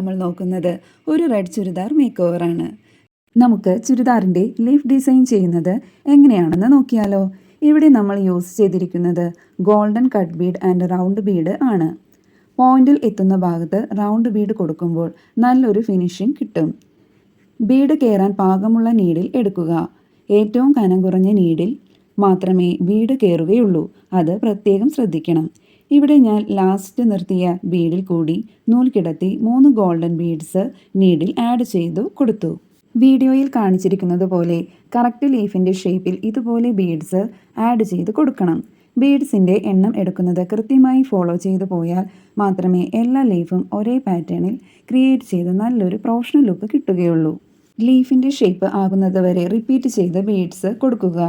നമ്മൾ നോക്കുന്നത് ഒരു റെഡ് ചുരിദാർ മേക്ക് ഓവറാണ്. നമുക്ക് ചുരിദാറിൻ്റെ ലീഫ് ഡിസൈൻ ചെയ്യുന്നത് എങ്ങനെയാണെന്ന് നോക്കിയാലോ. ഇവിടെ നമ്മൾ യൂസ് ചെയ്തിരിക്കുന്നത് golden cut Bede and round Bede ആണ്. പോയിന്റിൽ എത്തുന്ന ഭാഗത്ത് റൗണ്ട് ബീഡ് കൊടുക്കുമ്പോൾ നല്ലൊരു ഫിനിഷിംഗ് കിട്ടും. ബീഡ് കയറാൻ പാകമുള്ള നീഡിൽ എടുക്കുക. ഏറ്റവും കനം കുറഞ്ഞ നീഡിൽ മാത്രമേ ബീഡ് കയറുകയുള്ളൂ. അത് പ്രത്യേകം ശ്രദ്ധിക്കണം. ഇവിടെ ഞാൻ ലാസ്റ്റ് നിർത്തിയ ബീഡിൽ കൂടി നൂൽ കിടത്തി 3 ഗോൾഡൻ ബീഡ്സ് നീഡിൽ ആഡ് ചെയ്തു കൊടുത്തു. വീഡിയോയിൽ കാണിച്ചിരിക്കുന്നത് പോലെ കറക്റ്റ് ലീഫിൻ്റെ ഷേപ്പിൽ ഇതുപോലെ ബീഡ്സ് ആഡ് ചെയ്ത് കൊടുക്കണം. ബീഡ്സിൻ്റെ എണ്ണം എടുക്കുന്നത് കൃത്യമായി ഫോളോ ചെയ്തു പോയാൽ മാത്രമേ എല്ലാ ലീഫും ഒരേ പാറ്റേണിൽ ക്രിയേറ്റ് ചെയ്ത് നല്ലൊരു പ്രൊഫഷണൽ ലുക്ക് കിട്ടുകയുള്ളൂ. ലീഫിൻ്റെ ഷേപ്പ് ആകുന്നത് വരെ റിപ്പീറ്റ് ചെയ്ത് ബീഡ്സ് കൊടുക്കുക.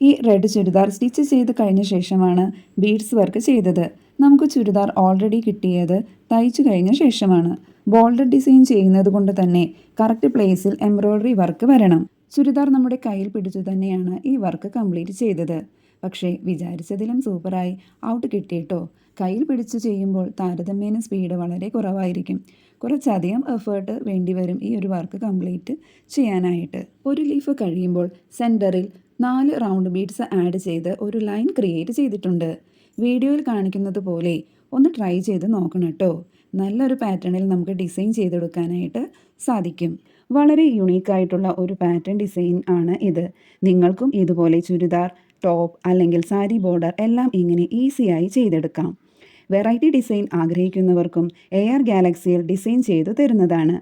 ഈ റെഡ് ചുരിദാർ സ്റ്റിച്ച് ചെയ്ത് കഴിഞ്ഞ ശേഷമാണ് ബീഡ്സ് വർക്ക് ചെയ്തത്. നമുക്ക് ചുരിദാർ ഓൾറെഡി കിട്ടിയത് തയ്ച്ചു കഴിഞ്ഞ ശേഷമാണ്. ബോൾഡർ ഡിസൈൻ ചെയ്യുന്നത് കൊണ്ട് തന്നെ കറക്റ്റ് പ്ലേസിൽ എംബ്രോയ്ഡറി വർക്ക് വരണം. ചുരിദാർ നമ്മുടെ കയ്യിൽ പിടിച്ചു തന്നെയാണ് ഈ വർക്ക് കംപ്ലീറ്റ് ചെയ്തത്. പക്ഷേ വിചാരിച്ചതിലും സൂപ്പറായി ഔട്ട് കിട്ടിയിട്ടോ. കയ്യിൽ പിടിച്ചു ചെയ്യുമ്പോൾ താരതമ്യേന സ്പീഡ് വളരെ കുറവായിരിക്കും. കുറച്ചധികം എഫേർട്ട് വേണ്ടിവരും ഈ ഒരു വർക്ക് കംപ്ലീറ്റ് ചെയ്യാനായിട്ട്. ഒരു ലീഫ് കഴിയുമ്പോൾ സെൻറ്ററിൽ 4 റൗണ്ട് ബീഡ്സ് ആഡ് ചെയ്ത് ഒരു ലൈൻ ക്രിയേറ്റ് ചെയ്തിട്ടുണ്ട്. വീഡിയോയിൽ കാണിക്കുന്നത് പോലെ ഒന്ന് ട്രൈ ചെയ്ത് നോക്കണം കേട്ടോ. നല്ലൊരു പാറ്റേണിൽ നമുക്ക് ഡിസൈൻ ചെയ്തെടുക്കാനായിട്ട് സാധിക്കും. വളരെ യുണീക്കായിട്ടുള്ള ഒരു പാറ്റേൺ ഡിസൈൻ ആണ് ഇത്. നിങ്ങൾക്കും ഇതുപോലെ ചുരിദാർ, ടോപ്പ് അല്ലെങ്കിൽ സാരി ബോർഡർ എല്ലാം ഇങ്ങനെ ഈസിയായി ചെയ്തെടുക്കാം. വെറൈറ്റി ഡിസൈൻ ആഗ്രഹിക്കുന്നവർക്കും AR ഗാലക്സിയിൽ ഡിസൈൻ ചെയ്തു തരുന്നതാണ്.